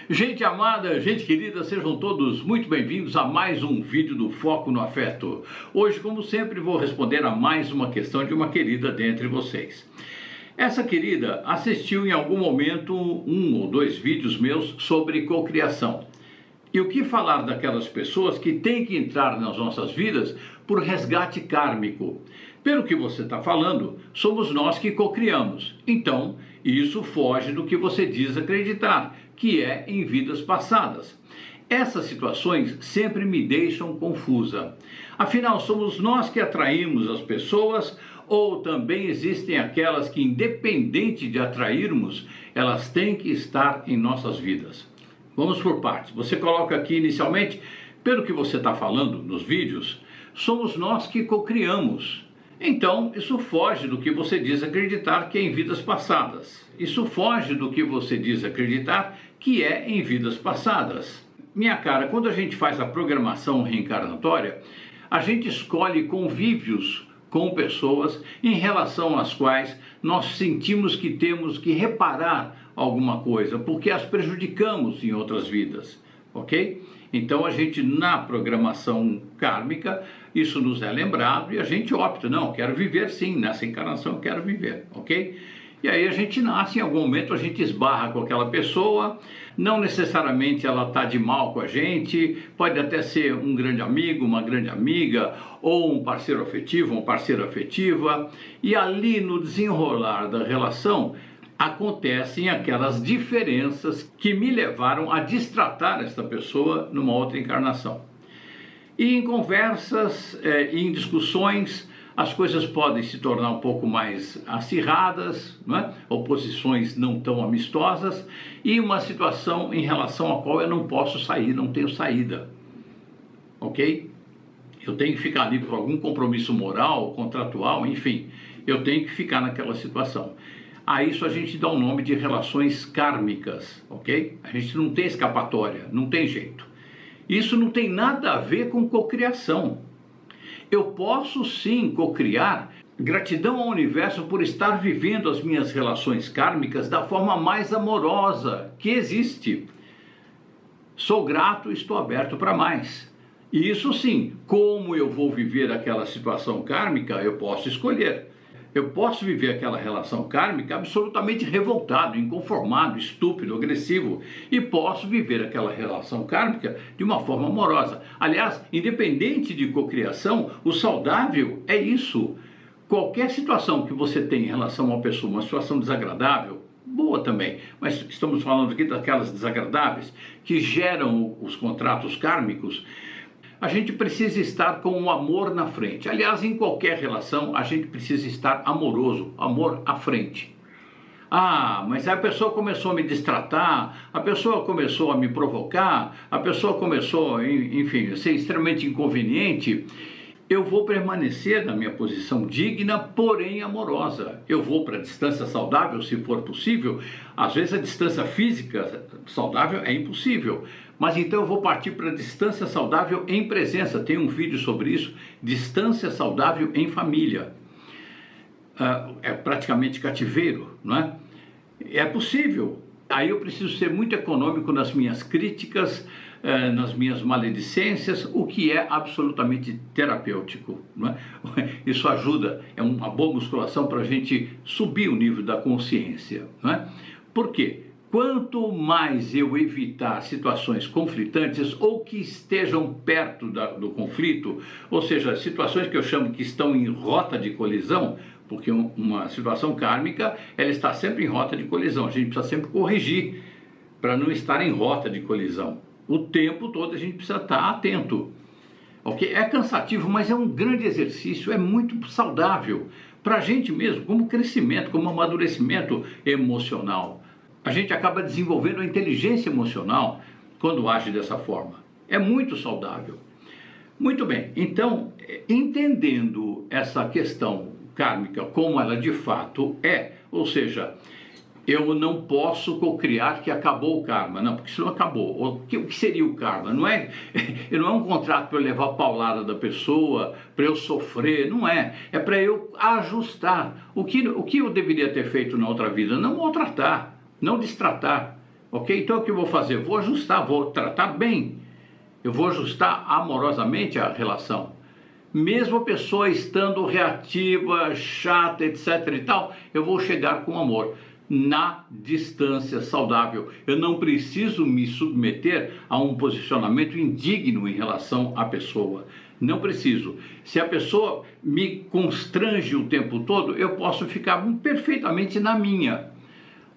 Gente amada, gente querida, sejam todos muito bem-vindos a mais um vídeo do Foco no Afeto. Hoje, como sempre, vou responder a mais uma questão de uma querida dentre vocês. Essa querida assistiu em algum momento um ou dois vídeos meus sobre cocriação. E o que falar daquelas pessoas que têm que entrar nas nossas vidas por resgate kármico? Pelo que você está falando, somos nós que cocriamos. Então, isso foge do que você diz acreditar, que é em vidas passadas. Essas situações sempre me deixam confusa. Afinal, somos nós que atraímos as pessoas ou também existem aquelas que, independente de atrairmos, elas têm que estar em nossas vidas? Vamos por partes. Você coloca aqui inicialmente, pelo que você está falando nos vídeos, somos nós que cocriamos. Então, isso foge do que você diz acreditar que é em vidas passadas. Isso foge do que você diz acreditar que é em vidas passadas. Minha cara, quando a gente faz a programação reencarnatória, a gente escolhe convívios com pessoas em relação às quais nós sentimos que temos que reparar alguma coisa, porque as prejudicamos em outras vidas, ok? Então a gente, na programação kármica, isso nos é lembrado e a gente opta, não, quero viver sim, nessa encarnação eu quero viver, ok? E aí a gente nasce, em algum momento a gente esbarra com aquela pessoa, não necessariamente ela está de mal com a gente, pode até ser um grande amigo, uma grande amiga, ou um parceiro afetivo, uma parceira afetiva, e ali no desenrolar da relação, acontecem aquelas diferenças que me levaram a destratar esta pessoa numa outra encarnação. E em conversas, em discussões, as coisas podem se tornar um pouco mais acirradas, né? Oposições não tão amistosas e uma situação em relação à qual eu não posso sair, não tenho saída, ok? Eu tenho que ficar ali por algum compromisso moral, contratual, enfim, eu tenho que ficar naquela situação. A isso a gente dá o nome de relações kármicas, ok? A gente não tem escapatória, não tem jeito. Isso não tem nada a ver com cocriação. Eu posso sim cocriar, gratidão ao universo por estar vivendo as minhas relações kármicas da forma mais amorosa que existe. Sou grato e estou aberto para mais. E isso sim, como eu vou viver aquela situação kármica, eu posso escolher. Eu posso viver aquela relação kármica absolutamente revoltado, inconformado, estúpido, agressivo. E posso viver aquela relação kármica de uma forma amorosa. Aliás, independente de cocriação, o saudável é isso. Qualquer situação que você tem em relação a uma pessoa, uma situação desagradável, boa também, mas estamos falando aqui daquelas desagradáveis que geram os contratos kármicos, a gente precisa estar com o amor na frente. Aliás, em qualquer relação, a gente precisa estar amoroso, amor à frente. Ah, mas a pessoa começou a me destratar, a pessoa começou a me provocar, a pessoa começou, enfim, a ser extremamente inconveniente. Eu vou permanecer na minha posição digna, porém amorosa. Eu vou para a distância saudável, se for possível. Às vezes a distância física saudável é impossível. Mas então eu vou partir para a distância saudável em presença. Tem um vídeo sobre isso, distância saudável em família. É praticamente cativeiro, não é? É possível. Aí eu preciso ser muito econômico nas minhas críticas, nas minhas maledicências, o que é absolutamente terapêutico, não é? Isso ajuda, é uma boa musculação para a gente subir o nível da consciência, não é? Por quê? Quanto mais eu evitar situações conflitantes ou que estejam perto do conflito, ou seja, situações que eu chamo que estão em rota de colisão, porque uma situação kármica, ela está sempre em rota de colisão, a gente precisa sempre corrigir para não estar em rota de colisão. O tempo todo a gente precisa estar atento. Okay? É cansativo, mas é um grande exercício, é muito saudável para a gente mesmo, como crescimento, como amadurecimento emocional. A gente acaba desenvolvendo a inteligência emocional quando age dessa forma. É muito saudável. Muito bem, então, entendendo essa questão kármica como ela de fato é, ou seja, eu não posso cocriar que acabou o karma, não, porque isso não acabou. O que seria o karma? Não é um contrato para eu levar a paulada da pessoa, para eu sofrer, não é. É para eu ajustar. O que eu deveria ter feito na outra vida? Não maltratar, não destratar, ok? Então o que eu vou fazer? Vou ajustar, vou tratar bem, eu vou ajustar amorosamente a relação. Mesmo a pessoa estando reativa, chata, etc e tal, eu vou chegar com amor, na distância saudável. Eu não preciso me submeter a um posicionamento indigno em relação à pessoa. Não preciso. Se a pessoa me constrange o tempo todo, eu posso ficar perfeitamente na minha.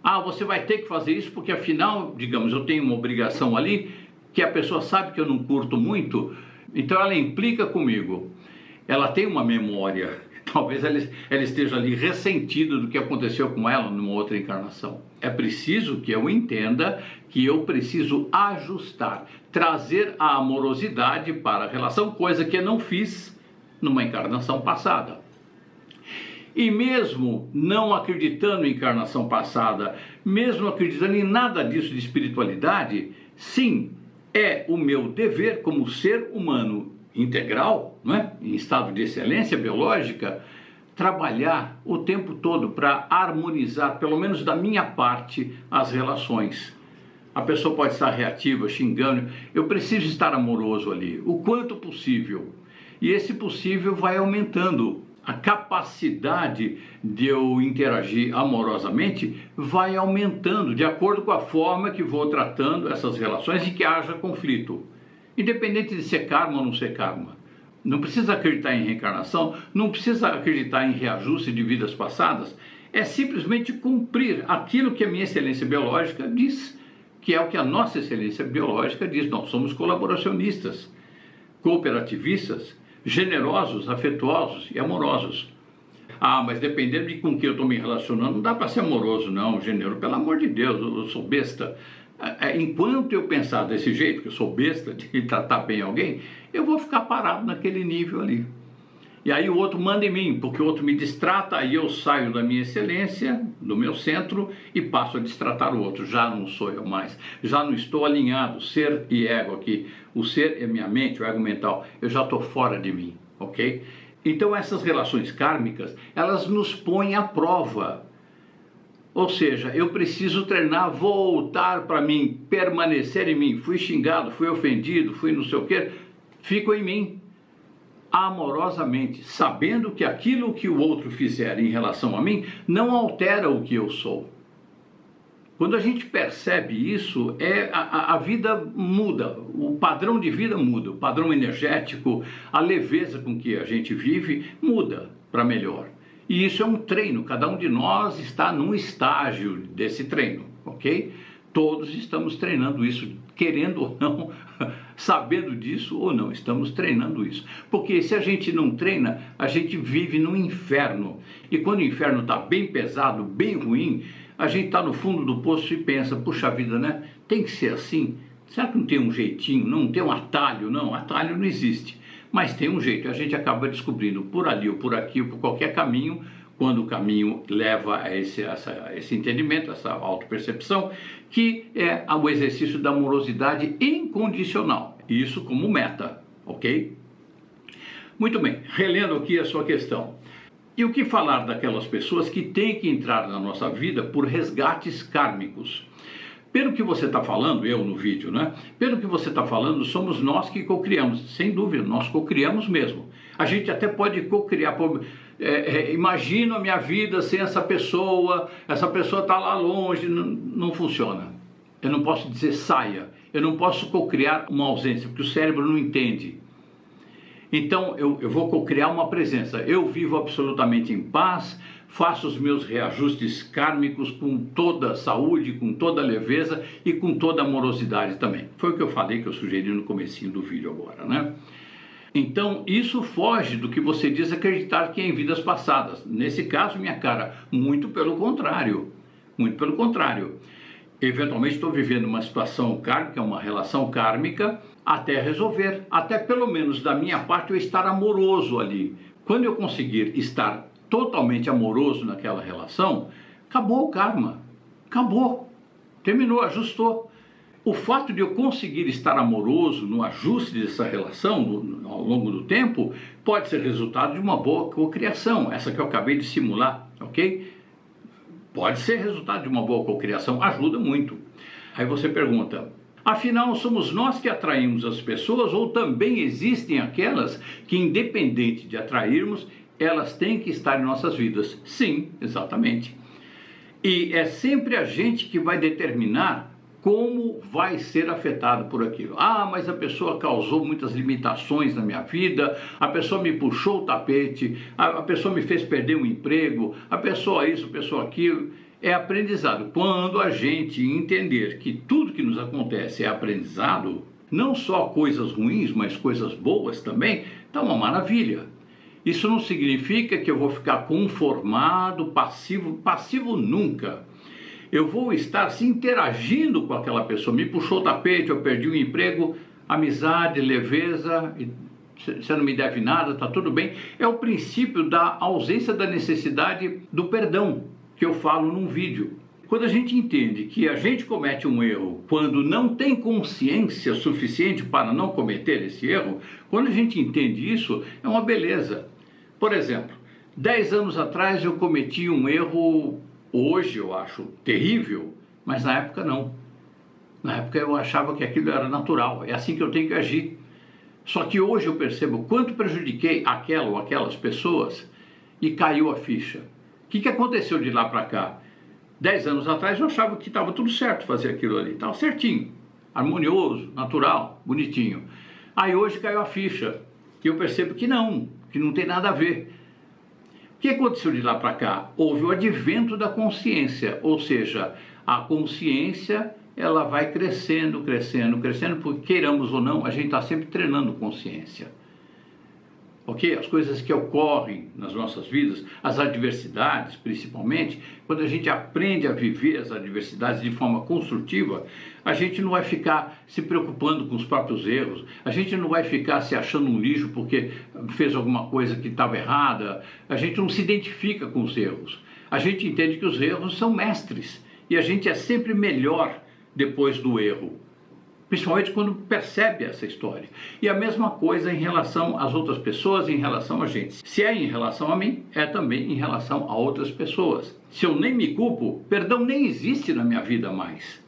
Ah, você vai ter que fazer isso porque afinal, digamos, eu tenho uma obrigação ali que a pessoa sabe que eu não curto muito, então ela implica comigo. Ela tem uma memória, talvez ela esteja ali ressentida do que aconteceu com ela numa outra encarnação. É preciso que eu entenda que eu preciso ajustar, trazer a amorosidade para a relação, coisa que eu não fiz numa encarnação passada. E mesmo não acreditando em encarnação passada, mesmo acreditando em nada disso de espiritualidade, sim, é o meu dever como ser humano integral, não é? Em estado de excelência biológica, trabalhar o tempo todo para harmonizar, pelo menos da minha parte, as relações. A pessoa pode estar reativa, xingando, eu preciso estar amoroso ali, o quanto possível. E esse possível vai aumentando. A capacidade de eu interagir amorosamente vai aumentando de acordo com a forma que vou tratando essas relações e que haja conflito. Independente de ser karma ou não ser karma. Não precisa acreditar em reencarnação, não precisa acreditar em reajuste de vidas passadas, é simplesmente cumprir aquilo que a minha excelência biológica diz, que é o que a nossa excelência biológica diz. Nós somos colaboracionistas, cooperativistas, generosos, afetuosos e amorosos. Ah, mas dependendo de com quem eu estou me relacionando, não dá para ser amoroso não, generoso, pelo amor de Deus, eu sou besta. Enquanto eu pensar desse jeito, que eu sou besta de tratar bem alguém, eu vou ficar parado naquele nível ali. E aí o outro manda em mim, porque o outro me distrata, aí eu saio da minha excelência, do meu centro, e passo a distratar o outro. Já não sou eu mais, já não estou alinhado, ser e ego aqui. O ser é minha mente, o ego mental, eu já estou fora de mim, ok? Então essas relações kármicas, elas nos põem à prova. Ou seja, eu preciso treinar, voltar para mim, permanecer em mim. Fui xingado, fui ofendido, fui não sei o quê, fico em mim, amorosamente, sabendo que aquilo que o outro fizer em relação a mim não altera o que eu sou. Quando a gente percebe isso, a vida muda, o padrão de vida muda, o padrão energético, a leveza com que a gente vive muda para melhor. E isso é um treino, cada um de nós está num estágio desse treino, ok? Todos estamos treinando isso, querendo ou não, sabendo disso ou não, estamos treinando isso. Porque se a gente não treina, a gente vive no inferno. E quando o inferno está bem pesado, bem ruim, a gente está no fundo do poço e pensa, puxa vida, né? Tem que ser assim? Será que não tem um jeitinho? Não tem um atalho? Não, atalho não existe. Mas tem um jeito, a gente acaba descobrindo por ali ou por aqui ou por qualquer caminho, quando o caminho leva a esse entendimento, essa autopercepção, que é o exercício da amorosidade incondicional. Isso como meta, ok? Muito bem, relendo aqui a sua questão. E o que falar daquelas pessoas que têm que entrar na nossa vida por resgates kármicos? Pelo que você está falando, eu no vídeo, né? Pelo que você está falando, somos nós que cocriamos, sem dúvida, nós cocriamos mesmo. A gente até pode cocriar. Imagino a minha vida sem essa pessoa está lá longe, não funciona. Eu não posso dizer saia, eu não posso cocriar uma ausência, porque o cérebro não entende. Então eu vou cocriar uma presença, eu vivo absolutamente em paz, faço os meus reajustes kármicos com toda a saúde, com toda a leveza e com toda a amorosidade também. Foi o que eu falei, que eu sugeri no comecinho do vídeo agora, né? Então, isso foge do que você diz acreditar que é em vidas passadas. Nesse caso, minha cara, muito pelo contrário. Muito pelo contrário. Eventualmente estou vivendo uma situação kármica, uma relação kármica, até resolver. Até pelo menos da minha parte eu estar amoroso ali. Quando eu conseguir estar totalmente amoroso naquela relação, acabou o karma. Acabou. Terminou, ajustou. O fato de eu conseguir estar amoroso no ajuste dessa relação ao longo do tempo pode ser resultado de uma boa cocriação, essa que eu acabei de simular, ok? Pode ser resultado de uma boa cocriação, ajuda muito. Aí você pergunta, afinal, somos nós que atraímos as pessoas ou também existem aquelas que, independente de atrairmos, elas têm que estar em nossas vidas? Sim, exatamente. E é sempre a gente que vai determinar como vai ser afetado por aquilo. Ah, mas a pessoa causou muitas limitações na minha vida, a pessoa me puxou o tapete, a pessoa me fez perder um emprego, a pessoa isso, a pessoa aquilo. É aprendizado. Quando a gente entender que tudo que nos acontece é aprendizado, não só coisas ruins, mas coisas boas também, tá uma maravilha. Isso não significa que eu vou ficar conformado, passivo nunca. Eu vou estar se interagindo com aquela pessoa. Me puxou o tapete, eu perdi o emprego, amizade, leveza, você não me deve nada, tá tudo bem. É o princípio da ausência da necessidade do perdão, que eu falo num vídeo. Quando a gente entende que a gente comete um erro quando não tem consciência suficiente para não cometer esse erro, quando a gente entende isso, é uma beleza. Por exemplo, 10 anos atrás eu cometi um erro, hoje eu acho terrível, mas na época não. Na época eu achava que aquilo era natural, é assim que eu tenho que agir. Só que hoje eu percebo quanto prejudiquei aquela ou aquelas pessoas e caiu a ficha. O que aconteceu de lá para cá? 10 anos atrás eu achava que estava tudo certo fazer aquilo ali, estava certinho, harmonioso, natural, bonitinho. Aí hoje caiu a ficha e eu percebo que não tem nada a ver. O que aconteceu de lá para cá? Houve o advento da consciência, ou seja, a consciência ela vai crescendo, porque queiramos ou não, a gente está sempre treinando consciência. Ok? As coisas que ocorrem nas nossas vidas, as adversidades principalmente, quando a gente aprende a viver as adversidades de forma construtiva, a gente não vai ficar se preocupando com os próprios erros, a gente não vai ficar se achando um lixo porque fez alguma coisa que estava errada, a gente não se identifica com os erros, a gente entende que os erros são mestres e a gente é sempre melhor depois do erro. Principalmente quando percebe essa história. E a mesma coisa em relação às outras pessoas, em relação a gente. Se é em relação a mim, é também em relação a outras pessoas. Se eu nem me culpo, perdão nem existe na minha vida mais.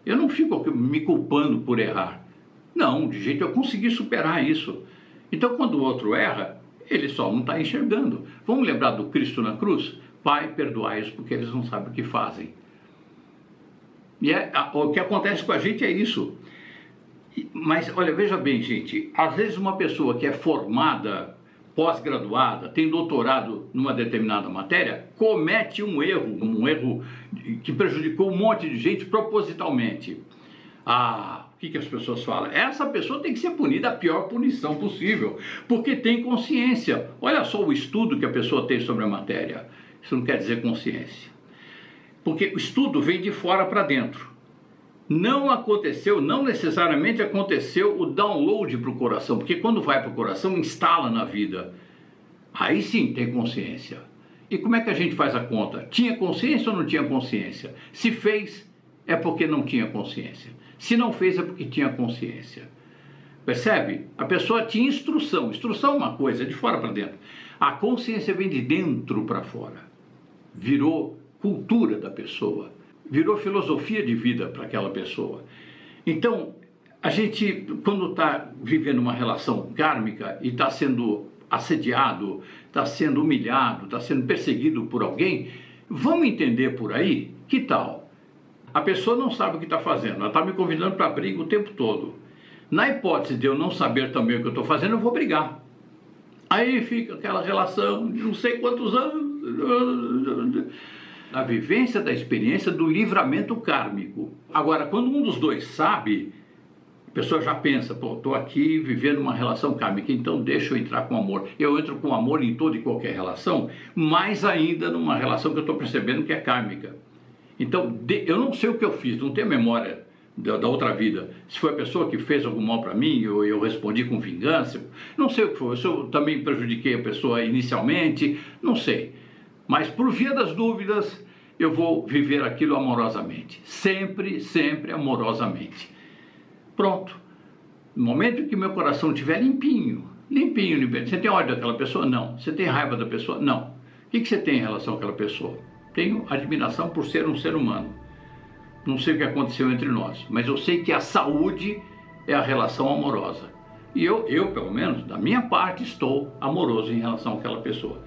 Eu não fico me culpando por errar. Não, de jeito eu consegui superar isso. Então quando o outro erra, ele só não está enxergando. Vamos lembrar do Cristo na cruz? Pai, perdoai-os porque eles não sabem o que fazem. E o que acontece com a gente é isso. Mas, olha, veja bem, gente, às vezes uma pessoa que é formada, pós-graduada, tem doutorado numa determinada matéria, comete um erro que prejudicou um monte de gente propositalmente. O que as pessoas falam? Essa pessoa tem que ser punida a pior punição possível, porque tem consciência. Olha só o estudo que a pessoa tem sobre a matéria. Isso não quer dizer consciência. Porque o estudo vem de fora para dentro. Não necessariamente aconteceu o download para o coração, porque quando vai para o coração, instala na vida. Aí sim tem consciência. E como é que a gente faz a conta? Tinha consciência ou não tinha consciência? Se fez, é porque não tinha consciência. Se não fez, é porque tinha consciência. Percebe? A pessoa tinha instrução. Instrução é uma coisa, é de fora para dentro. A consciência vem de dentro para fora. Virou cultura da pessoa. Virou filosofia de vida para aquela pessoa. Então, a gente, quando está vivendo uma relação kármica e está sendo assediado, está sendo humilhado, está sendo perseguido por alguém, vamos entender por aí, que tal? A pessoa não sabe o que está fazendo, ela está me convidando para briga o tempo todo. Na hipótese de eu não saber também o que eu estou fazendo, eu vou brigar. Aí fica aquela relação de não sei quantos anos... A vivência da experiência do livramento kármico. Agora, quando um dos dois sabe, a pessoa já pensa, estou aqui vivendo uma relação kármica, então deixa eu entrar com amor. Eu entro com amor em toda e qualquer relação, mais ainda numa relação que eu estou percebendo que é kármica. Então, eu não sei o que eu fiz, não tenho memória da outra vida. Se foi a pessoa que fez algum mal para mim, ou eu respondi com vingança, não sei o que foi. Se eu também prejudiquei a pessoa inicialmente, não sei. Mas por via das dúvidas, eu vou viver aquilo amorosamente. Sempre, sempre amorosamente. Pronto. No momento em que meu coração estiver limpinho. Você tem ódio daquela pessoa? Não. Você tem raiva da pessoa? Não. O que você tem em relação àquela pessoa? Tenho admiração por ser um ser humano. Não sei o que aconteceu entre nós, mas eu sei que a saúde é a relação amorosa. E eu, pelo menos, da minha parte, estou amoroso em relação àquela pessoa.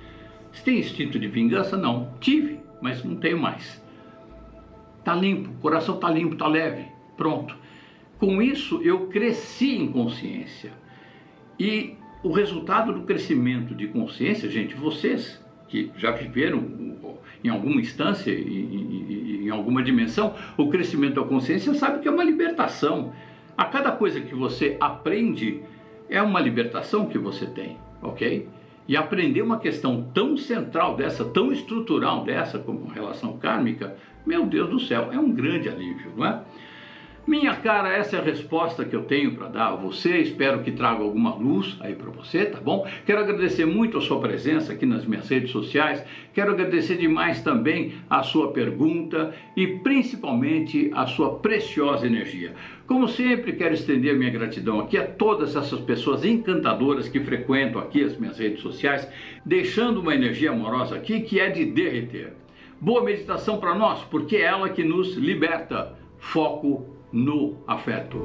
Você tem instinto de vingança? Não. Tive, mas não tenho mais. Tá limpo, o coração tá limpo, tá leve. Pronto. Com isso, eu cresci em consciência. E o resultado do crescimento de consciência, gente, vocês que já viveram em alguma instância, em alguma dimensão, o crescimento da consciência, sabe que é uma libertação. A cada coisa que você aprende é uma libertação que você tem, ok? E aprender uma questão tão central dessa, tão estrutural dessa, como relação kármica, meu Deus do céu, é um grande alívio, não é? Minha cara, essa é a resposta que eu tenho para dar a você. Espero que traga alguma luz aí para você, tá bom? Quero agradecer muito a sua presença aqui nas minhas redes sociais. Quero agradecer demais também a sua pergunta e principalmente a sua preciosa energia. Como sempre, quero estender a minha gratidão aqui a todas essas pessoas encantadoras que frequentam aqui as minhas redes sociais, deixando uma energia amorosa aqui que é de derreter. Boa meditação para nós, porque é ela que nos liberta. Foco no afeto.